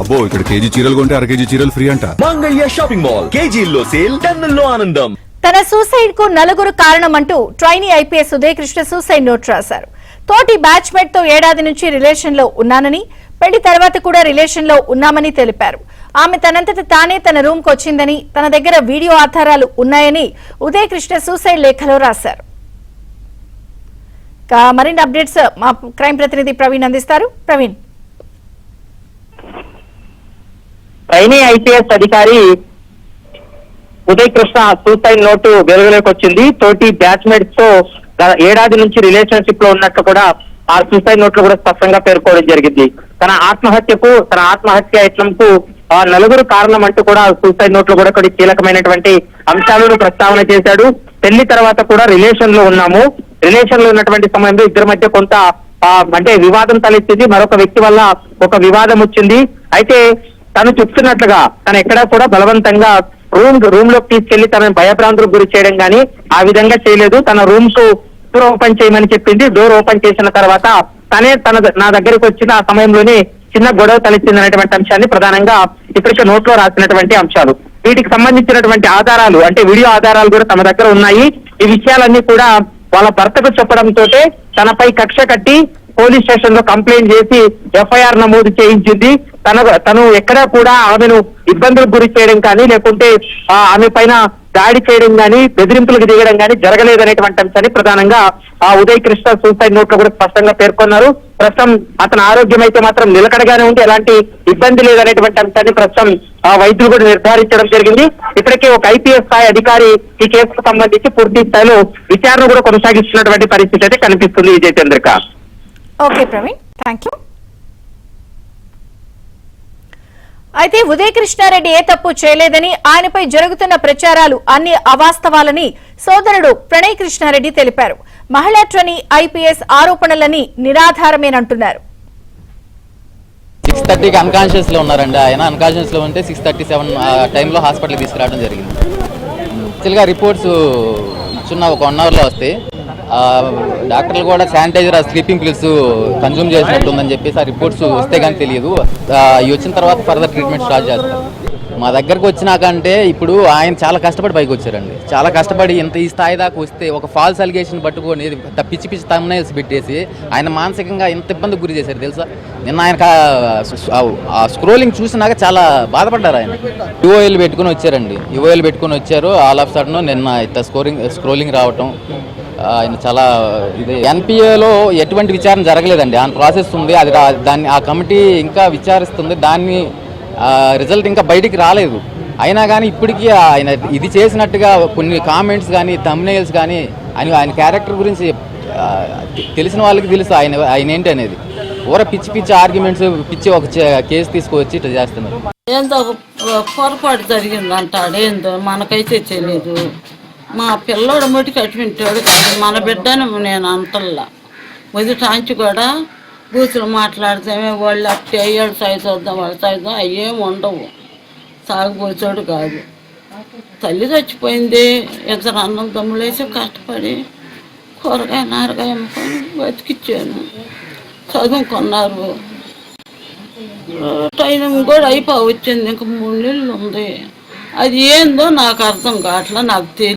అబ్బో ఇక్కడ కేజీ చీరలు కొంటే అర కేజీ చీరలు ఫ్రీ అంట. మంగళ్య షాపింగ్ మాల్ కేజీల్లో సేల్ టన్నుల్లో ఆనందం. తన సూసైడ్ కు నలుగురు కారణమంటూ trainee IPS Udayakrishna suicide note రాశారు. తోటి బ్యాచ్మేట్ తో ఏడాది నుంచి రిలేషన్ లో ఉన్నానని, పెళ్లి తర్వాత కూడా రిలేషన్ లో ఉన్నామని తెలిపారు. ఆమె తనంతట తానే తన రూమ్ కు వచ్చిందని, తన దగ్గర వీడియో ఆధారాలు ఉన్నాయని ఉదయకృష్ణ సూసైడ్ లేఖలో రాశారు. మరిన్ని అప్డేట్స్ మా క్రైమ్ ప్రతినిధి ప్రవీణ్ అందిస్తారు. ప్రవీణ్, ట్రైనీ ఐపీఎస్ అధికారి ఉదయ్ కృష్ణ సూసైడ్ నోటు వెలుగులోకి వచ్చింది. తోటి బ్యాచ్మేట్స్ తో ఏడాది నుంచి రిలేషన్షిప్ లో ఉన్నట్లు కూడా ఆ సూసైడ్ నోట్ లో కూడా స్పష్టంగా పేర్కోవడం జరిగింది. తన ఆత్మహత్య యత్నంకు నలుగురు కారణం అంటూ కూడా సూసైడ్ నోట్ లో కూడా కొన్ని కీలకమైనటువంటి అంశాలను ప్రస్తావన చేశాడు. పెళ్లి తర్వాత కూడా రిలేషన్ లో ఉన్నాము, రిలేషన్ లో ఉన్నటువంటి సమయంలో ఇద్దరి మధ్య కొంత అంటే వివాదం తలెత్తింది. మరొక వ్యక్తి వల్ల ఒక వివాదం వచ్చింది. అయితే తను చెప్తున్నట్లుగా తను ఎక్కడా కూడా బలవంతంగా రూమ్ లోకి తీసుకెళ్లి తనని భయభ్రాంతులకు గురి చేయడం గానీ ఆ విధంగా చేయలేదు. తన రూమ్ కు డోర్ ఓపెన్ చేయమని చెప్పింది. డోర్ ఓపెన్ చేసిన తర్వాత తనే నా దగ్గరికి వచ్చిన ఆ సమయంలోనే చిన్న గొడవ తలెత్తింది అనేటువంటి అంశాన్ని ప్రధానంగా ఇప్పటికే నోట్లో రాసినటువంటి అంశాలు. వీటికి సంబంధించినటువంటి ఆధారాలు అంటే వీడియో ఆధారాలు కూడా తమ దగ్గర ఉన్నాయి. ఈ విషయాలన్నీ కూడా వాళ్ళ భర్తకు చెప్పడంతో తనపై కక్ష కట్టి పోలీస్ స్టేషన్ లో కంప్లైంట్ చేసి ఎఫ్ఐఆర్ నమోదు చేయించింది. తను ఎక్కడా కూడా ఆమెను ఇబ్బందులకు గురి చేయడం కానీ లేకుంటే ఆమె పైన దాడి చేయడం కానీ బెదిరింపులకు దిగడం కానీ జరగలేదనేటువంటి అంశాన్ని ప్రధానంగా ఉదయ్ కృష్ణ సూసైడ్ నోట్ లో కూడా స్పష్టంగా పేర్కొన్నారు. ప్రస్తుతం అతని ఆరోగ్యం అయితే మాత్రం నిలకడగానే ఉండి ఎలాంటి ఇబ్బంది లేదనేటువంటి అంశాన్ని ప్రస్తుతం వైద్యులు కూడా నిర్ధారించడం జరిగింది. ఇప్పటికే ఒక ఐపీఎస్ స్థాయి అధికారి ఈ కేసుకు సంబంధించి పూర్తి స్థాయిలో విచారణ కూడా కొనసాగిస్తున్నటువంటి పరిస్థితి అయితే కనిపిస్తుంది. Vijay Chandrika. Okay Praveen, thank you. అయితే ఉదయకృష్ణారెడ్డి ఏ తప్పు చేయలేదని, ఆయనపై జరుగుతున్న ప్రచారాలు అన్ని అవాస్తవాలని సోదరుడు ప్రణయ్ కృష్ణారెడ్డి తెలిపారు. మహిళా ట్రైనీ ఐపీఎస్ ఆరోపణలని నిరాధారమేనంటున్నారు. 6:30కి అన్కాన్షియస్ లో ఉన్నారండి. ఆయన అన్కాన్షియస్ లో ఉంటే 6:37 టైంలో హాస్పిటల్కి తీసుకురావడం జరిగింది. యాక్చువల్గా రిపోర్ట్స్ ఇచ్చిన ఒక 1 అవర్లో వస్తాయి. డాక్టర్లు కూడా శానిటైజర్ స్లీపింగ్ పిల్స్ కన్జ్యూమ్ చేసినట్టు ఉందని చెప్పేసి ఆ రిపోర్ట్స్ వస్తే కానీ తెలియదు. ఇవి వచ్చిన తర్వాత ఫర్దర్ ట్రీట్మెంట్ స్టార్ట్ చేస్తారు. మా దగ్గరకు వచ్చినాకంటే ఇప్పుడు ఆయన చాలా కష్టపడి పైకి వచ్చారండి. చాలా కష్టపడి ఈ స్థాయి దాకా వస్తే ఒక ఫాల్స్ అలిగేషన్ పట్టుకొని పిచ్చి తమ్నైల్స్ పెట్టేసి ఆయన మానసికంగా ఎంత ఇబ్బందికి గురి చేశారు తెలుసా. నిన్న ఆయన స్క్రోలింగ్ చూసినాక చాలా బాధపడ్డారు. ఆయన యుఓఎల్ పెట్టుకుని వచ్చారండి. యుఓఎల్ పెట్టుకుని వచ్చారు. ఆల్ ఆఫ్ సడన్ నిన్న ఇట్లా స్క్రోలింగ్ రావటం ఆయన చాలా ఇది. ఎన్పిఏలో ఎటువంటి విచారణ జరగలేదండి. ఆ ప్రాసెస్ ఉంది. అది దాన్ని ఆ కమిటీ ఇంకా విచారిస్తుంది. దాన్ని రిజల్ట్ ఇంకా బయటికి రాలేదు. అయినా కానీ ఇప్పటికీ ఆయన ఇది చేసినట్టుగా కొన్ని కామెంట్స్ కానీ థంబ్నెయిల్స్ కానీ ఆయన క్యారెక్టర్ గురించి తెలిసిన వాళ్ళకి తెలుసు ఆయన ఏంటి అనేది. పిచ్చి ఆర్గ్యుమెంట్స్ పిచ్చి ఒక కేసు తీసుకువచ్చి ఇట్లా చేస్తున్నారు. ఏందో పొరపాటు జరిగిందంటాడు. ఏందో మనకైతే తెలియదు. మా పిల్లోడు ముటికి అటువంటాడు కాదు. మన బిడ్డను నేను అంతల్లా మొదటాంచి కూడా బూతులు మాట్లాడితేమే వాళ్ళు అట్టే అయ్యాడు సైజుద్దాం వాళ్ళు సైజుద్దాం అయ్యేం ఉండవు. సాగుపోతాడు కాదు. తల్లి చచ్చిపోయింది. ఇద్దరు అన్నం దమ్ములేసి కష్టపడి కూరగాయ నారగాయ అమ్ముకొని బతికిచ్చాను. చదువుకున్నారు. ట్రైనింగ్ కూడా అయిపోవచ్చింది. ఇంక 3 నెలలు ఉంది. అది ఏందో నాకు అర్థం కావట్లా. నాకు తెలియదు.